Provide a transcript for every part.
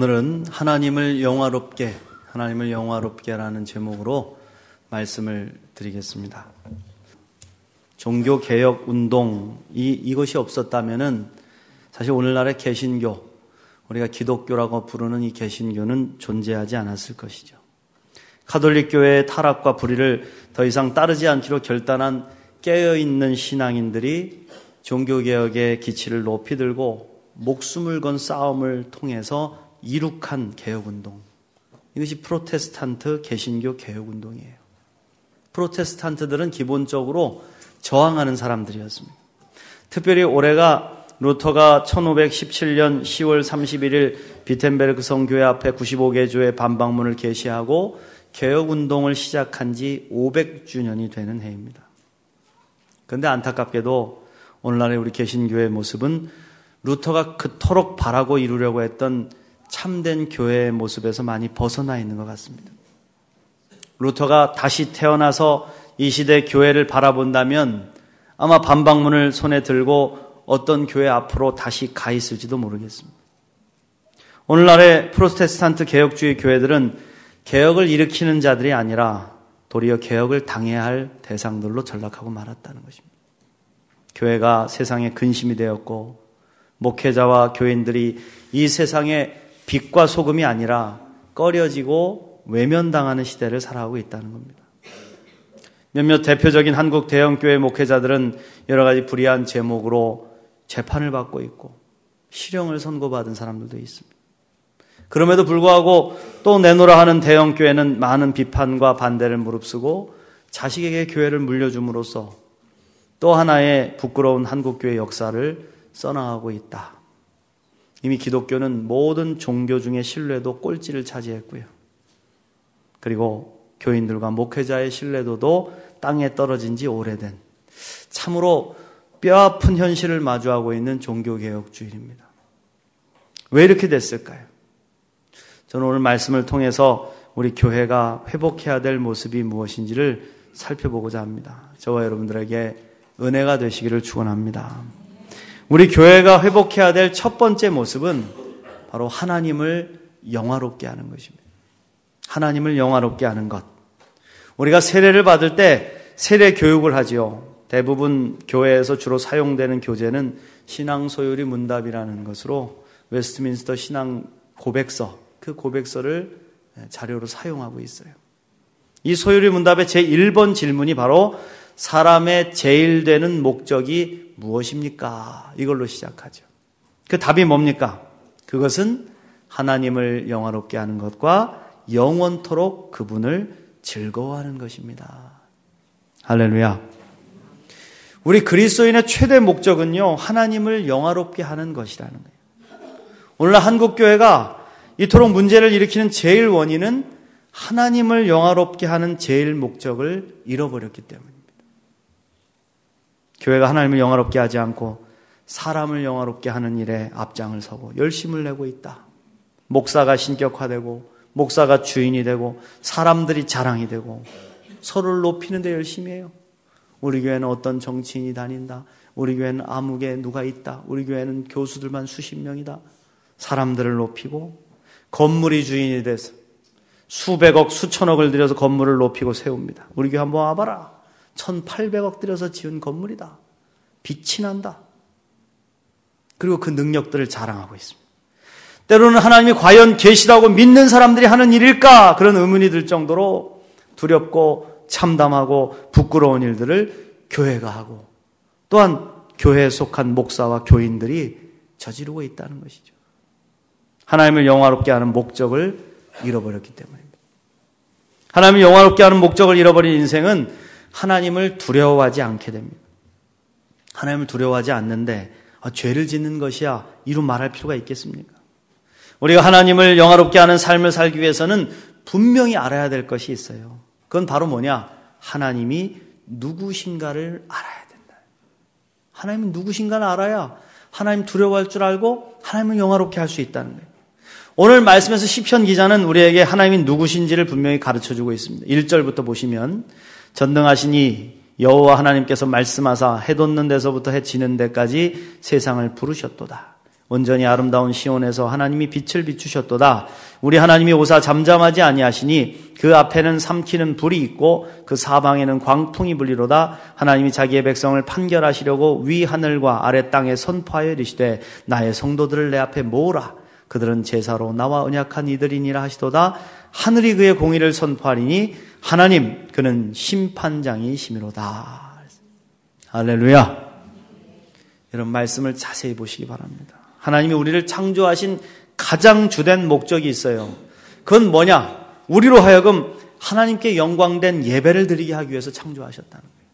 오늘은 하나님을 영화롭게라는 제목으로 말씀을 드리겠습니다. 종교개혁 운동, 이것이 없었다면은 사실 오늘날의 개신교, 우리가 기독교라고 부르는 이 개신교는 존재하지 않았을 것이죠. 가톨릭 교회의 타락과 불의를 더 이상 따르지 않기로 결단한 깨어있는 신앙인들이 종교개혁의 기치를 높이 들고 목숨을 건 싸움을 통해서 이룩한 개혁운동, 이것이 프로테스탄트 개신교 개혁운동이에요. 프로테스탄트들은 기본적으로 저항하는 사람들이었습니다. 특별히 올해가 루터가 1517년 10월 31일 비텐베르크 성교회 앞에 95개 교회 반박문을 게시하고 개혁운동을 시작한 지 500주년이 되는 해입니다. 그런데 안타깝게도 오늘날의 우리 개신교회의 모습은 루터가 그토록 바라고 이루려고 했던 참된 교회의 모습에서 많이 벗어나 있는 것 같습니다. 루터가 다시 태어나서 이 시대 교회를 바라본다면 아마 반박문을 손에 들고 어떤 교회 앞으로 다시 가 있을지도 모르겠습니다. 오늘날의 프로테스탄트 개혁주의 교회들은 개혁을 일으키는 자들이 아니라 도리어 개혁을 당해야 할 대상들로 전락하고 말았다는 것입니다. 교회가 세상의 근심이 되었고 목회자와 교인들이 이 세상의 빛과 소금이 아니라 꺼려지고 외면당하는 시대를 살아가고 있다는 겁니다. 몇몇 대표적인 한국 대형교회 목회자들은 여러 가지 불의한 제목으로 재판을 받고 있고 실형을 선고받은 사람들도 있습니다. 그럼에도 불구하고 또 내놓으라 하는 대형교회는 많은 비판과 반대를 무릅쓰고 자식에게 교회를 물려줌으로써 또 하나의 부끄러운 한국교회 역사를 써나가고 있다. 이미 기독교는 모든 종교 중에 신뢰도 꼴찌를 차지했고요. 그리고 교인들과 목회자의 신뢰도도 땅에 떨어진 지 오래된 참으로 뼈아픈 현실을 마주하고 있는 종교개혁주의입니다. 왜 이렇게 됐을까요? 저는 오늘 말씀을 통해서 우리 교회가 회복해야 될 모습이 무엇인지를 살펴보고자 합니다. 저와 여러분들에게 은혜가 되시기를 축원합니다. 우리 교회가 회복해야 될 첫 번째 모습은 바로 하나님을 영화롭게 하는 것입니다. 하나님을 영화롭게 하는 것. 우리가 세례를 받을 때 세례 교육을 하지요. 대부분 교회에서 주로 사용되는 교재는 신앙 소요리 문답이라는 것으로 웨스트민스터 신앙 고백서, 그 고백서를 자료로 사용하고 있어요. 이 소요리 문답의 제1번 질문이 바로 사람의 제일 되는 목적이 무엇입니까? 이걸로 시작하죠. 그 답이 뭡니까? 그것은 하나님을 영화롭게 하는 것과 영원토록 그분을 즐거워하는 것입니다. 할렐루야. 우리 그리스도인의 최대 목적은요, 하나님을 영화롭게 하는 것이라는 거예요. 오늘날 한국교회가 이토록 문제를 일으키는 제일 원인은 하나님을 영화롭게 하는 제일 목적을 잃어버렸기 때문입니다. 교회가 하나님을 영화롭게 하지 않고 사람을 영화롭게 하는 일에 앞장을 서고 열심을 내고 있다. 목사가 신격화되고 목사가 주인이 되고 사람들이 자랑이 되고 서로를 높이는 데 열심히 해요. 우리 교회는 어떤 정치인이 다닌다. 우리 교회는 아무개 누가 있다. 우리 교회는 교수들만 수십 명이다. 사람들을 높이고 건물이 주인이 돼서 수백억 수천억을 들여서 건물을 높이고 세웁니다. 우리 교회 한번 와봐라. 1,800억 들여서 지은 건물이다. 빛이 난다. 그리고 그 능력들을 자랑하고 있습니다. 때로는 하나님이 과연 계시다고 믿는 사람들이 하는 일일까? 그런 의문이 들 정도로 두렵고 참담하고 부끄러운 일들을 교회가 하고 또한 교회에 속한 목사와 교인들이 저지르고 있다는 것이죠. 하나님을 영화롭게 하는 목적을 잃어버렸기 때문입니다. 하나님을 영화롭게 하는 목적을 잃어버린 인생은 하나님을 두려워하지 않게 됩니다. 하나님을 두려워하지 않는데 죄를 짓는 것이야 이루 말할 필요가 있겠습니까? 우리가 하나님을 영화롭게 하는 삶을 살기 위해서는 분명히 알아야 될 것이 있어요. 그건 바로 뭐냐? 하나님이 누구신가를 알아야 된다. 하나님이 누구신가를 알아야 하나님 두려워할 줄 알고 하나님을 영화롭게 할 수 있다는 거예요. 오늘 말씀에서 시편 기자는 우리에게 하나님이 누구신지를 분명히 가르쳐주고 있습니다. 1절부터 보시면 전능하시니 여호와 하나님께서 말씀하사 해 돋는 데서부터 해 지는 데까지 세상을 부르셨도다. 온전히 아름다운 시온에서 하나님이 빛을 비추셨도다. 우리 하나님이 오사 잠잠하지 아니하시니 그 앞에는 삼키는 불이 있고 그 사방에는 광풍이 불리로다. 하나님이 자기의 백성을 판결하시려고 위 하늘과 아래 땅에 선포하여 이르시되 나의 성도들을 내 앞에 모으라. 그들은 제사로 나와 언약한 이들이니라 하시도다. 하늘이 그의 공의를 선포하리니 하나님 그는 심판장이시미로다. 할렐루야. 이런 말씀을 자세히 보시기 바랍니다. 하나님이 우리를 창조하신 가장 주된 목적이 있어요. 그건 뭐냐? 우리로 하여금 하나님께 영광된 예배를 드리게 하기 위해서 창조하셨다는 거예요.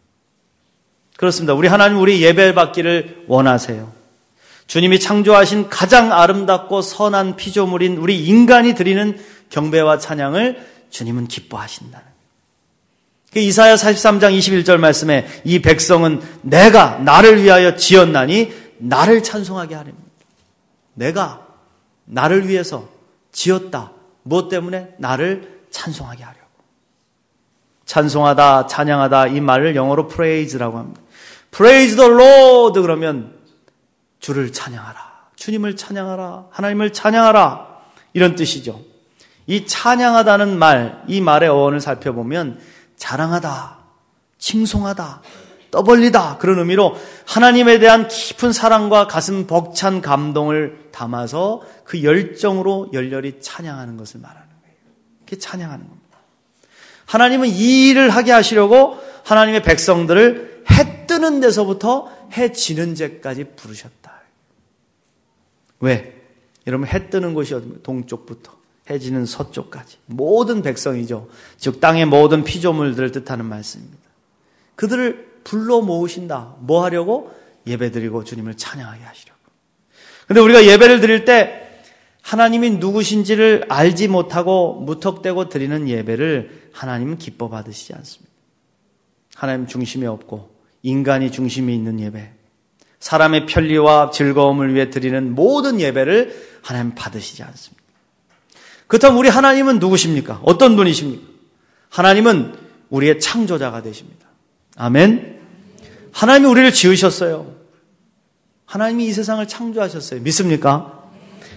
그렇습니다. 우리 하나님 우리 예배 받기를 원하세요. 주님이 창조하신 가장 아름답고 선한 피조물인 우리 인간이 드리는 경배와 찬양을 주님은 기뻐하신다는 거예요. 이사야 43장 21절 말씀에 이 백성은 내가 나를 위하여 지었나니 나를 찬송하게 하렵니다. 내가 나를 위해서 지었다. 무엇 때문에? 나를 찬송하게 하려고. 찬송하다, 찬양하다 이 말을 영어로 praise라고 합니다. Praise the Lord 그러면 주를 찬양하라. 주님을 찬양하라. 하나님을 찬양하라. 이런 뜻이죠. 이 찬양하다는 말, 이 말의 어원을 살펴보면 자랑하다, 칭송하다, 떠벌리다 그런 의미로 하나님에 대한 깊은 사랑과 가슴 벅찬 감동을 담아서 그 열정으로 열렬히 찬양하는 것을 말하는 거예요. 그게 찬양하는 겁니다. 하나님은 이 일을 하게 하시려고 하나님의 백성들을 해 뜨는 데서부터 해 지는 데까지 부르셨다. 왜? 여러분 해 뜨는 곳이 어디입니까? 동쪽부터 해 지는 서쪽까지 모든 백성이죠. 즉 땅의 모든 피조물들을 뜻하는 말씀입니다. 그들을 불러 모으신다. 뭐 하려고? 예배드리고 주님을 찬양하게 하시려고. 그런데 우리가 예배를 드릴 때 하나님이 누구신지를 알지 못하고 무턱대고 드리는 예배를 하나님은 기뻐 받으시지 않습니다. 하나님 중심이 없고 인간이 중심이 있는 예배, 사람의 편리와 즐거움을 위해 드리는 모든 예배를 하나님 받으시지 않습니다. 그렇다면 우리 하나님은 누구십니까? 어떤 분이십니까? 하나님은 우리의 창조자가 되십니다. 아멘. 하나님이 우리를 지으셨어요. 하나님이 이 세상을 창조하셨어요. 믿습니까?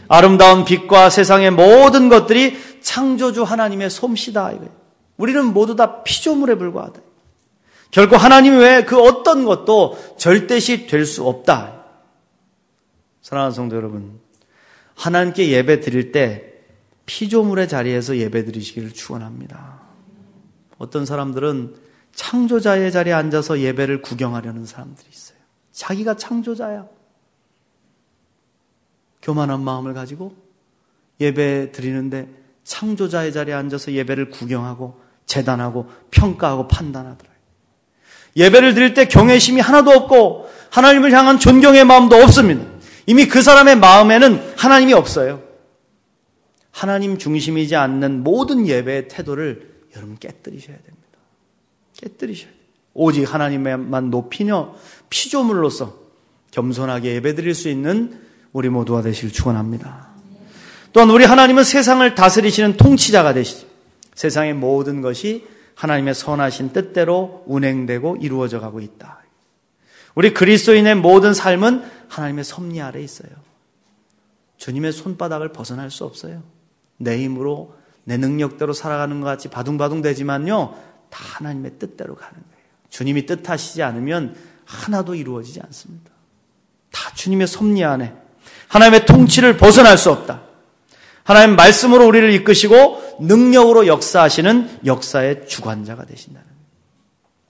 아름다운 빛과 세상의 모든 것들이 창조주 하나님의 솜씨다. 우리는 모두 다 피조물에 불과하다. 결코 하나님 외에 그 어떤 것도 절대시 될 수 없다. 사랑하는 성도 여러분, 하나님께 예배 드릴 때 피조물의 자리에서 예배 드리시기를 축원합니다. 어떤 사람들은 창조자의 자리에 앉아서 예배를 구경하려는 사람들이 있어요. 자기가 창조자야. 교만한 마음을 가지고 예배 드리는데 창조자의 자리에 앉아서 예배를 구경하고 재단하고 평가하고 판단하더라고요. 예배를 드릴 때 경외심이 하나도 없고 하나님을 향한 존경의 마음도 없습니다. 이미 그 사람의 마음에는 하나님이 없어요. 하나님 중심이지 않는 모든 예배의 태도를 여러분 깨뜨리셔야 됩니다. 깨뜨리셔야 돼요. 오직 하나님만 높이며 피조물로서 겸손하게 예배드릴 수 있는 우리 모두가 되시길 축원합니다. 또한 우리 하나님은 세상을 다스리시는 통치자가 되시죠. 세상의 모든 것이 하나님의 선하신 뜻대로 운행되고 이루어져 가고 있다. 우리 그리스도인의 모든 삶은 하나님의 섭리 아래에 있어요. 주님의 손바닥을 벗어날 수 없어요. 내 힘으로 내 능력대로 살아가는 것 같이 바둥바둥 되지만요, 다 하나님의 뜻대로 가는 거예요. 주님이 뜻하시지 않으면 하나도 이루어지지 않습니다. 다 주님의 섭리 안에 하나님의 통치를 벗어날 수 없다. 하나님 말씀으로 우리를 이끄시고 능력으로 역사하시는 역사의 주관자가 되신다는 거예요.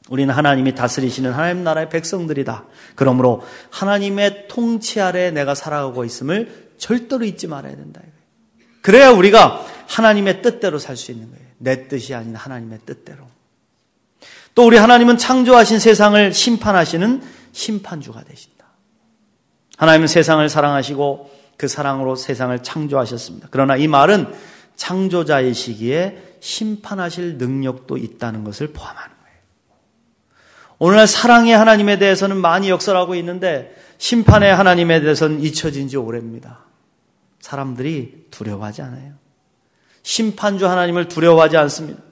우리는 하나님이 다스리시는 하나님 나라의 백성들이다. 그러므로 하나님의 통치 아래 내가 살아가고 있음을 절대로 잊지 말아야 된다. 그래야 우리가 하나님의 뜻대로 살 수 있는 거예요. 내 뜻이 아닌 하나님의 뜻대로. 또 우리 하나님은 창조하신 세상을 심판하시는 심판주가 되신다. 하나님은 세상을 사랑하시고 그 사랑으로 세상을 창조하셨습니다. 그러나 이 말은 창조자이시기에 심판하실 능력도 있다는 것을 포함하는 거예요. 오늘날 사랑의 하나님에 대해서는 많이 역설하고 있는데 심판의 하나님에 대해서는 잊혀진 지 오래입니다. 사람들이 두려워하지 않아요. 심판주 하나님을 두려워하지 않습니다.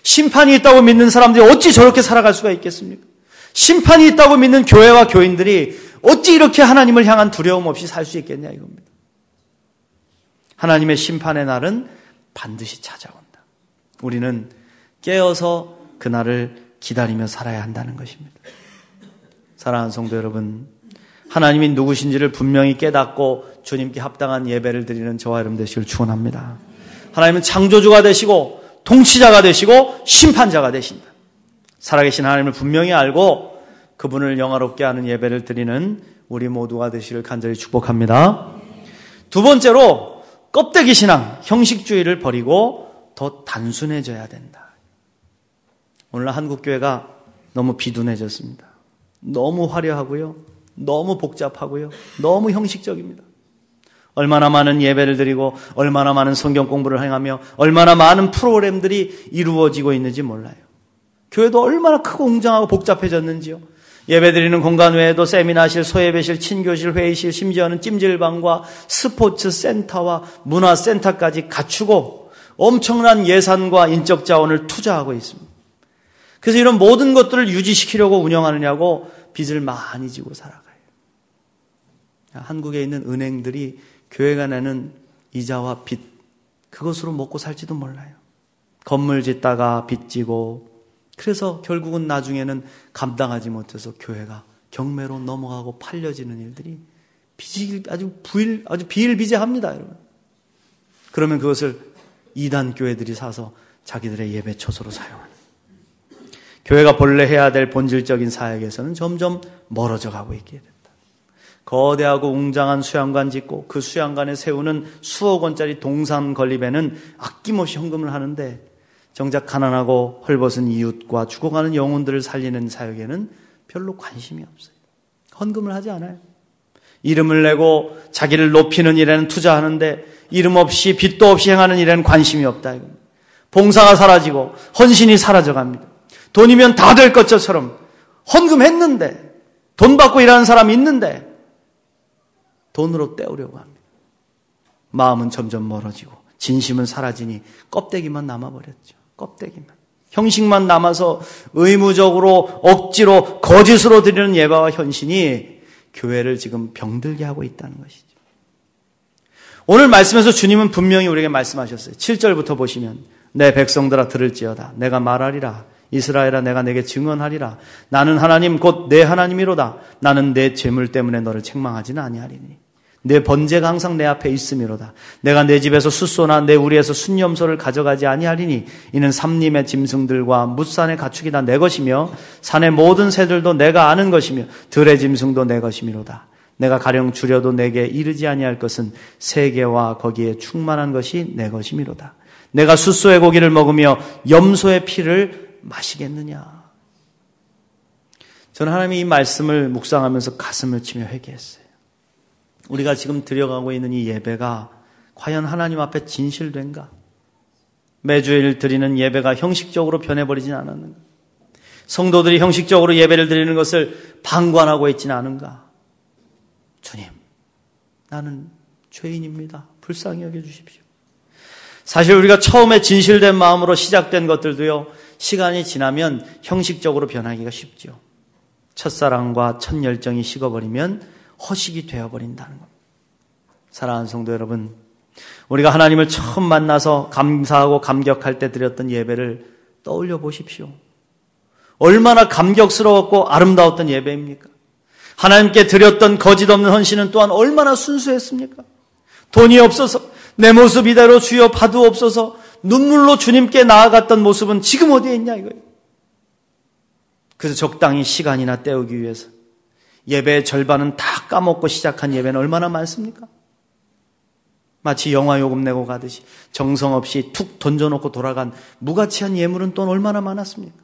심판이 있다고 믿는 사람들이 어찌 저렇게 살아갈 수가 있겠습니까? 심판이 있다고 믿는 교회와 교인들이 어찌 이렇게 하나님을 향한 두려움 없이 살 수 있겠냐 이겁니다. 하나님의 심판의 날은 반드시 찾아온다. 우리는 깨어서 그날을 기다리며 살아야 한다는 것입니다. 사랑하는 성도 여러분, 하나님이 누구신지를 분명히 깨닫고 주님께 합당한 예배를 드리는 저와 여러분 되시길 축원합니다. 하나님은 창조주가 되시고 통치자가 되시고 심판자가 되신다. 살아계신 하나님을 분명히 알고 그분을 영화롭게 하는 예배를 드리는 우리 모두가 되시길 간절히 축복합니다. 두 번째로 껍데기 신앙, 형식주의를 버리고 더 단순해져야 된다. 오늘 한국교회가 너무 비둔해졌습니다. 너무 화려하고요. 너무 복잡하고요. 너무 형식적입니다. 얼마나 많은 예배를 드리고 얼마나 많은 성경 공부를 행하며 얼마나 많은 프로그램들이 이루어지고 있는지 몰라요. 교회도 얼마나 크고 웅장하고 복잡해졌는지요. 예배 드리는 공간 외에도 세미나실, 소예배실, 친교실, 회의실, 심지어는 찜질방과 스포츠 센터와 문화센터까지 갖추고 엄청난 예산과 인적 자원을 투자하고 있습니다. 그래서 이런 모든 것들을 유지시키려고 운영하느냐고 빚을 많이 지고 살아가요. 한국에 있는 은행들이 교회가 내는 이자와 빚, 그것으로 먹고 살지도 몰라요. 건물 짓다가 빚 지고, 그래서 결국은 나중에는 감당하지 못해서 교회가 경매로 넘어가고 팔려지는 일들이 빚이 아주 비일비재합니다, 여러분. 그러면 그것을 이단 교회들이 사서 자기들의 예배 처소로 사용하는. 교회가 본래 해야 될 본질적인 사역에서는 점점 멀어져 가고 있게 된다. 거대하고 웅장한 수양관 짓고 그 수양관에 세우는 수억 원짜리 동산 건립에는 아낌없이 헌금을 하는데 정작 가난하고 헐벗은 이웃과 죽어가는 영혼들을 살리는 사역에는 별로 관심이 없어요. 헌금을 하지 않아요. 이름을 내고 자기를 높이는 일에는 투자하는데 이름 없이 빚도 없이 행하는 일에는 관심이 없다. 봉사가 사라지고 헌신이 사라져갑니다. 돈이면 다 될 것처럼 헌금했는데 돈 받고 일하는 사람이 있는데 돈으로 때우려고 합니다. 마음은 점점 멀어지고 진심은 사라지니 껍데기만 남아버렸죠. 껍데기만. 형식만 남아서 의무적으로 억지로 거짓으로 드리는 예배와 헌신이 교회를 지금 병들게 하고 있다는 것이죠. 오늘 말씀에서 주님은 분명히 우리에게 말씀하셨어요. 7절부터 보시면 내 백성들아 들을지어다. 내가 말하리라. 이스라엘아 내가 내게 증언하리라. 나는 하나님 곧 내 하나님이로다. 나는 내 재물 때문에 너를 책망하지는 아니하리니 내 번제가 항상 내 앞에 있음이로다. 내가 내 집에서 숫소나 내 우리에서 순염소를 가져가지 아니하리니 이는 삼림의 짐승들과 뭇산의 가축이 다 내 것이며 산의 모든 새들도 내가 아는 것이며 들의 짐승도 내 것이미로다. 내가 가령 줄여도 내게 이르지 아니할 것은 세계와 거기에 충만한 것이 내 것이미로다. 내가 숫소의 고기를 먹으며 염소의 피를 마시겠느냐. 저는 하나님이 이 말씀을 묵상하면서 가슴을 치며 회개했어요. 우리가 지금 드려가고 있는 이 예배가 과연 하나님 앞에 진실된가? 매주일 드리는 예배가 형식적으로 변해버리진 않았는가? 성도들이 형식적으로 예배를 드리는 것을 방관하고 있지는 않은가? 주님, 나는 죄인입니다. 불쌍히 여겨주십시오. 사실 우리가 처음에 진실된 마음으로 시작된 것들도요, 시간이 지나면 형식적으로 변하기가 쉽죠. 첫사랑과 첫 열정이 식어버리면 허식이 되어버린다는 겁니다. 사랑하는 성도 여러분, 우리가 하나님을 처음 만나서 감사하고 감격할 때 드렸던 예배를 떠올려 보십시오. 얼마나 감격스러웠고 아름다웠던 예배입니까? 하나님께 드렸던 거짓 없는 헌신은 또한 얼마나 순수했습니까? 돈이 없어서 내 모습 이대로 주여 봐두옵소서 눈물로 주님께 나아갔던 모습은 지금 어디에 있냐 이거예요. 그래서 적당히 시간이나 때우기 위해서 예배의 절반은 다 까먹고 시작한 예배는 얼마나 많습니까? 마치 영화 요금 내고 가듯이 정성 없이 툭 던져놓고 돌아간 무가치한 예물은 또 얼마나 많았습니까?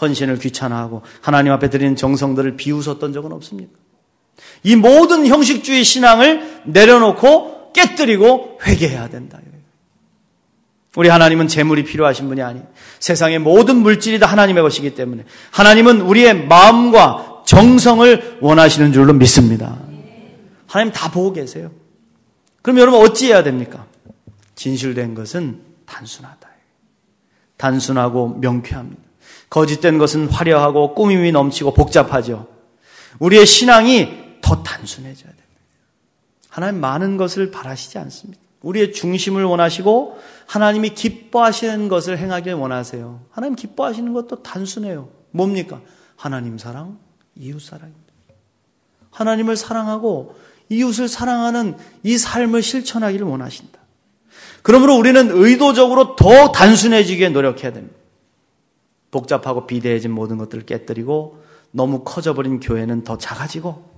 헌신을 귀찮아하고 하나님 앞에 드리는 정성들을 비웃었던 적은 없습니까? 이 모든 형식주의 신앙을 내려놓고 깨뜨리고 회개해야 된다. 우리 하나님은 재물이 필요하신 분이 아니에요. 세상의 모든 물질이 다 하나님의 것이기 때문에 하나님은 우리의 마음과 정성을 원하시는 줄로 믿습니다. 하나님 다 보고 계세요. 그럼 여러분 어찌해야 됩니까? 진실된 것은 단순하다. 단순하고 명쾌합니다. 거짓된 것은 화려하고 꾸밈이 넘치고 복잡하죠. 우리의 신앙이 더 단순해져야 됩니다. 하나님 많은 것을 바라시지 않습니다. 우리의 중심을 원하시고 하나님이 기뻐하시는 것을 행하길 원하세요. 하나님 기뻐하시는 것도 단순해요. 뭡니까? 하나님 사랑, 이웃 사랑입니다. 하나님을 사랑하고 이웃을 사랑하는 이 삶을 실천하기를 원하신다. 그러므로 우리는 의도적으로 더 단순해지기에 노력해야 됩니다. 복잡하고 비대해진 모든 것들을 깨뜨리고 너무 커져버린 교회는 더 작아지고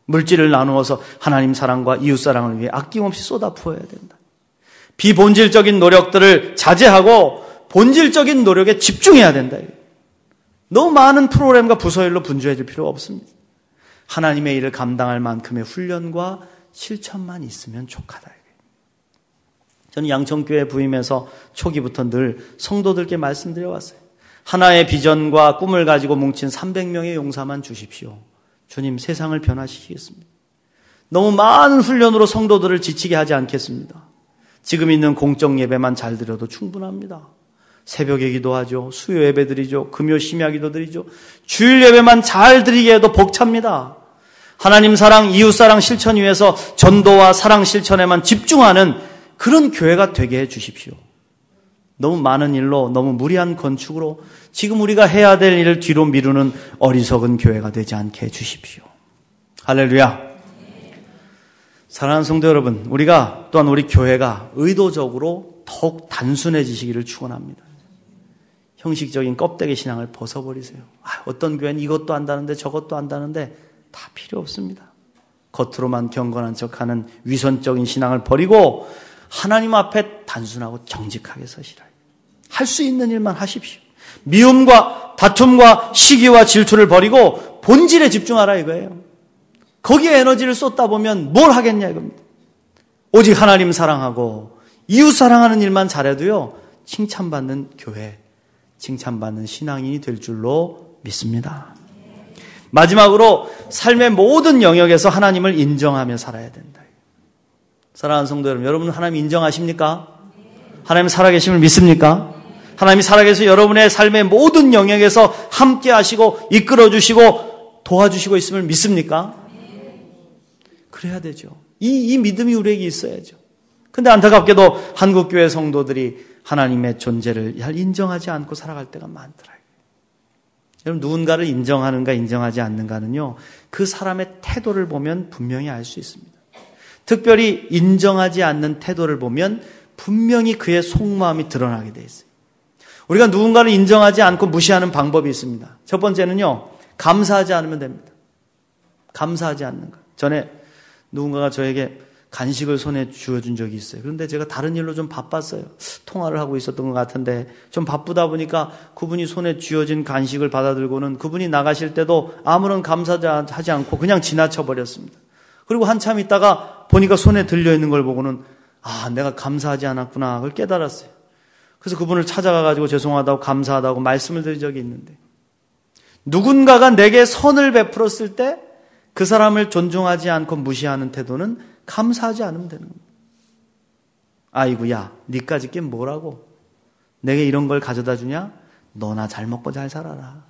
물질을 나누어서 하나님 사랑과 이웃 사랑을 위해 아낌없이 쏟아부어야 된다. 비본질적인 노력들을 자제하고 본질적인 노력에 집중해야 된다. 너무 많은 프로그램과 부서일로 분주해질 필요가 없습니다. 하나님의 일을 감당할 만큼의 훈련과 실천만 있으면 족하다. 저는 양천교회 부임해서 초기부터 늘 성도들께 말씀드려왔어요. 하나의 비전과 꿈을 가지고 뭉친 300명의 용사만 주십시오. 주님, 세상을 변화시키겠습니다. 너무 많은 훈련으로 성도들을 지치게 하지 않겠습니다. 지금 있는 공적 예배만 잘 드려도 충분합니다. 새벽에 기도하죠. 수요 예배 드리죠. 금요 심야 기도 드리죠. 주일 예배만 잘 드리게 해도 벅찹니다. 하나님 사랑, 이웃 사랑 실천 위해서 전도와 사랑 실천에만 집중하는 그런 교회가 되게 해 주십시오. 너무 많은 일로, 너무 무리한 건축으로 지금 우리가 해야 될 일을 뒤로 미루는 어리석은 교회가 되지 않게 해 주십시오. 할렐루야. 사랑하는 성도 여러분, 우리가 또한 우리 교회가 의도적으로 더욱 단순해지시기를 축원합니다. 형식적인 껍데기 신앙을 벗어버리세요. 어떤 교회는 이것도 안다는데 저것도 안다는데 다 필요 없습니다. 겉으로만 경건한 척하는 위선적인 신앙을 버리고 하나님 앞에 단순하고 정직하게 서시라. 할 수 있는 일만 하십시오. 미움과 다툼과 시기와 질투를 버리고 본질에 집중하라 이거예요. 거기에 에너지를 쏟다 보면 뭘 하겠냐 이겁니다. 오직 하나님 사랑하고 이웃 사랑하는 일만 잘해도요, 칭찬받는 교회, 칭찬받는 신앙인이 될 줄로 믿습니다. 마지막으로 삶의 모든 영역에서 하나님을 인정하며 살아야 된다. 사랑하는 성도 여러분, 여러분은 하나님 인정하십니까? 하나님 살아계심을 믿습니까? 하나님이 살아계셔서 여러분의 삶의 모든 영역에서 함께 하시고 이끌어 주시고 도와주시고 있음을 믿습니까? 그래야 되죠. 이 믿음이 우리에게 있어야죠. 근데 안타깝게도 한국교회 성도들이 하나님의 존재를 잘 인정하지 않고 살아갈 때가 많더라고요. 여러분, 누군가를 인정하는가 인정하지 않는가는요, 그 사람의 태도를 보면 분명히 알 수 있습니다. 특별히 인정하지 않는 태도를 보면 분명히 그의 속마음이 드러나게 돼 있어요. 우리가 누군가를 인정하지 않고 무시하는 방법이 있습니다. 첫 번째는요, 감사하지 않으면 됩니다. 감사하지 않는 것. 전에 누군가가 저에게 간식을 손에 쥐어준 적이 있어요. 그런데 제가 다른 일로 좀 바빴어요. 통화를 하고 있었던 것 같은데 좀 바쁘다 보니까 그분이 손에 쥐어진 간식을 받아들고는 그분이 나가실 때도 아무런 감사하지 않고 그냥 지나쳐 버렸습니다. 그리고 한참 있다가 보니까 손에 들려있는 걸 보고는 내가 감사하지 않았구나 그걸 깨달았어요. 그래서 그분을 찾아가가지고 죄송하다고 감사하다고 말씀을 드린 적이 있는데, 누군가가 내게 선을 베풀었을 때 그 사람을 존중하지 않고 무시하는 태도는 감사하지 않으면 되는 겁니다. 아이고, 야, 니까짓 게 뭐라고? 내게 이런 걸 가져다 주냐? 너나 잘 먹고 잘 살아라.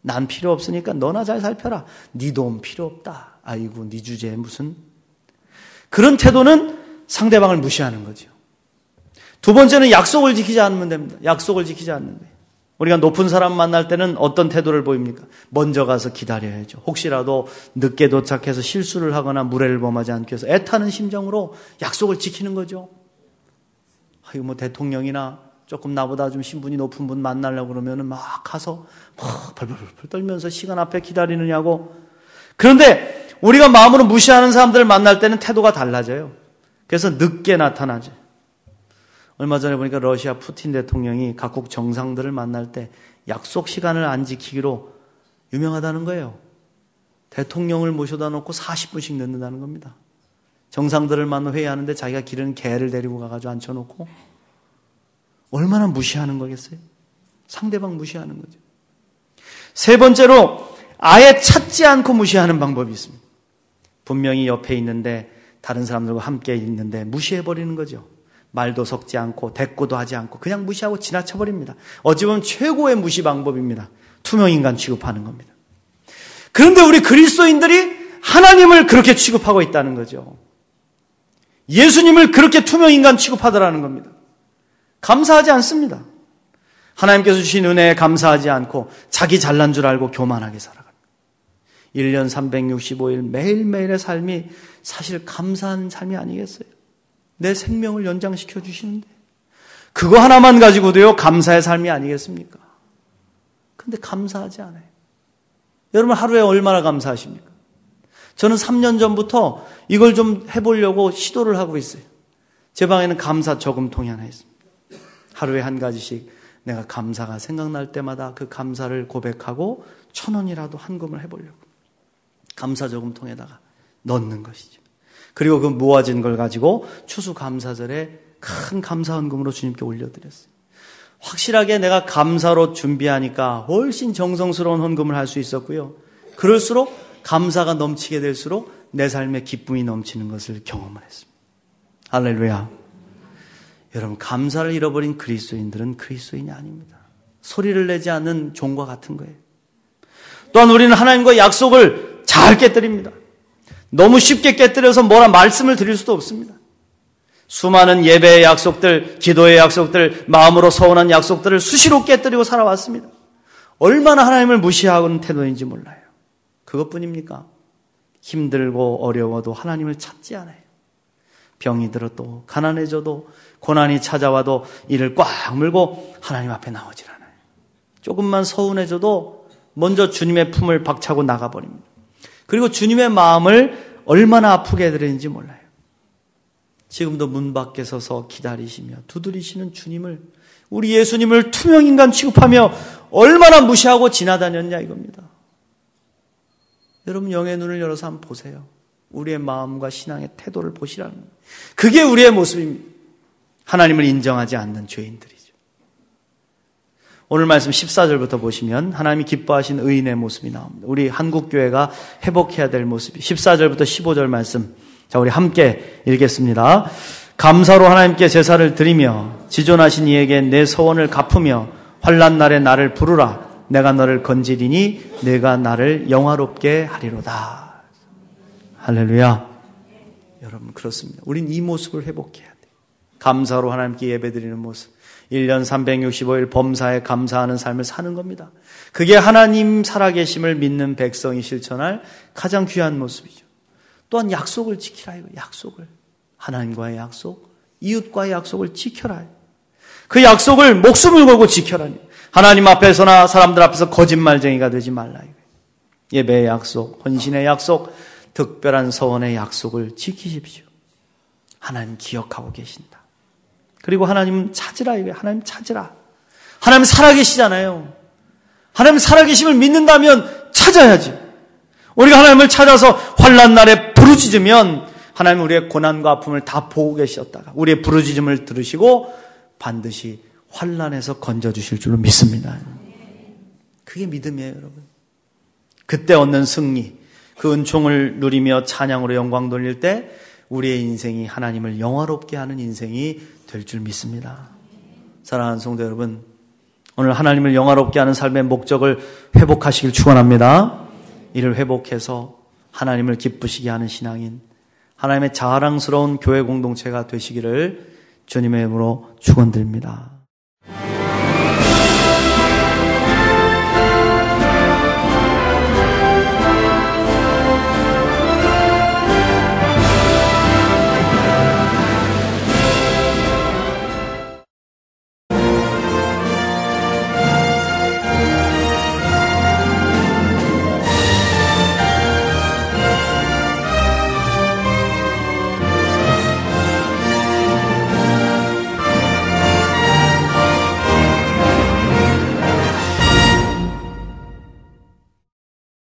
난 필요 없으니까 너나 잘 살펴라. 니 돈 필요 없다. 아이고, 니 주제에 무슨. 그런 태도는 상대방을 무시하는 거죠. 두 번째는 약속을 지키지 않으면 됩니다. 약속을 지키지 않는데. 우리가 높은 사람 만날 때는 어떤 태도를 보입니까? 먼저 가서 기다려야죠. 혹시라도 늦게 도착해서 실수를 하거나 무례를 범하지 않기 위해서 애타는 심정으로 약속을 지키는 거죠. 뭐 대통령이나 조금 나보다 좀 신분이 높은 분 만나려고 그러면은 막 가서 막 벌벌벌 떨면서 시간 앞에 기다리느냐고. 그런데 우리가 마음으로 무시하는 사람들을 만날 때는 태도가 달라져요. 그래서 늦게 나타나죠. 얼마 전에 보니까 러시아 푸틴 대통령이 각국 정상들을 만날 때 약속 시간을 안 지키기로 유명하다는 거예요. 대통령을 모셔다 놓고 40분씩 늦는다는 겁니다. 정상들을 만나 회의하는데 자기가 기르는 개를 데리고 가가지고 앉혀놓고. 얼마나 무시하는 거겠어요? 상대방 무시하는 거죠. 세 번째로 아예 찾지 않고 무시하는 방법이 있습니다. 분명히 옆에 있는데 다른 사람들과 함께 있는데 무시해버리는 거죠. 말도 섞지 않고 대꾸도 하지 않고 그냥 무시하고 지나쳐버립니다. 어찌 보면 최고의 무시 방법입니다. 투명인간 취급하는 겁니다. 그런데 우리 그리스도인들이 하나님을 그렇게 취급하고 있다는 거죠. 예수님을 그렇게 투명인간 취급하더라는 겁니다. 감사하지 않습니다. 하나님께서 주신 은혜에 감사하지 않고 자기 잘난 줄 알고 교만하게 살아갑니다. 1년 365일 매일매일의 삶이 사실 감사한 삶이 아니겠어요? 내 생명을 연장시켜 주시는데 그거 하나만 가지고도요 감사의 삶이 아니겠습니까? 근데 감사하지 않아요. 여러분 하루에 얼마나 감사하십니까? 저는 3년 전부터 이걸 좀 해보려고 시도를 하고 있어요. 제 방에는 감사 저금통이 하나 있습니다. 하루에 한 가지씩 내가 감사가 생각날 때마다 그 감사를 고백하고 1,000원이라도 한금을 해보려고 감사 저금통에다가 넣는 것이죠. 그리고 그 모아진 걸 가지고 추수감사절에 큰 감사 헌금으로 주님께 올려드렸어요. 확실하게 내가 감사로 준비하니까 훨씬 정성스러운 헌금을 할 수 있었고요. 그럴수록 감사가 넘치게 될수록 내 삶에 기쁨이 넘치는 것을 경험을 했습니다. 할렐루야. 여러분 감사를 잃어버린 그리스도인들은 그리스도인이 아닙니다. 소리를 내지 않는 종과 같은 거예요. 또한 우리는 하나님과의 약속을 잘 깨뜨립니다. 너무 쉽게 깨뜨려서 뭐라 말씀을 드릴 수도 없습니다. 수많은 예배의 약속들, 기도의 약속들, 마음으로 서원한 약속들을 수시로 깨뜨리고 살아왔습니다. 얼마나 하나님을 무시하는 태도인지 몰라요. 그것뿐입니까? 힘들고 어려워도 하나님을 찾지 않아요. 병이 들어도 가난해져도 고난이 찾아와도 이를 꽉 물고 하나님 앞에 나오질 않아요. 조금만 서운해져도 먼저 주님의 품을 박차고 나가버립니다. 그리고 주님의 마음을 얼마나 아프게 해드리는지 몰라요. 지금도 문 밖에 서서 기다리시며 두드리시는 주님을, 우리 예수님을 투명인간 취급하며 얼마나 무시하고 지나다녔냐 이겁니다. 여러분 영의 눈을 열어서 한번 보세요. 우리의 마음과 신앙의 태도를 보시라는 거예요. 그게 우리의 모습입니다. 하나님을 인정하지 않는 죄인들이죠. 오늘 말씀 14절부터 보시면 하나님이 기뻐하신 의인의 모습이 나옵니다. 우리 한국교회가 회복해야 될 모습이 14절부터 15절 말씀, 자 우리 함께 읽겠습니다. 감사로 하나님께 제사를 드리며 지존하신 이에게 내 소원을 갚으며 환난 날에 나를 부르라. 내가 너를 건지리니 내가 나를 영화롭게 하리로다. 할렐루야. 여러분 그렇습니다. 우린 이 모습을 회복해야 돼요. 감사로 하나님께 예배드리는 모습, 1년 365일 범사에 감사하는 삶을 사는 겁니다. 그게 하나님 살아계심을 믿는 백성이 실천할 가장 귀한 모습이죠. 또한 약속을 지키라 이거. 약속을, 하나님과의 약속, 이웃과의 약속을 지켜라. 그 약속을 목숨을 걸고 지켜라니. 하나님 앞에서나 사람들 앞에서 거짓말쟁이가 되지 말라. 예배의 약속, 헌신의 약속, 특별한 서원의 약속을 지키십시오. 하나님 기억하고 계신다. 그리고 하나님 찾으라 이거예요. 하나님 찾으라. 하나님 살아계시잖아요. 하나님 살아계심을 믿는다면 찾아야지. 우리가 하나님을 찾아서 환난 날에 부르짖으면 하나님 우리의 고난과 아픔을 다 보고 계셨다가 우리의 부르짖음을 들으시고 반드시 환난에서 건져주실 줄로 믿습니다. 그게 믿음이에요, 여러분. 그때 얻는 승리, 그 은총을 누리며 찬양으로 영광 돌릴 때 우리의 인생이 하나님을 영화롭게 하는 인생이 될 줄 믿습니다. 사랑하는 성도 여러분, 오늘 하나님을 영화롭게 하는 삶의 목적을 회복하시길 축원합니다. 이를 회복해서 하나님을 기쁘시게 하는 신앙인, 하나님의 자랑스러운 교회 공동체가 되시기를 주님의 이름으로 축원드립니다.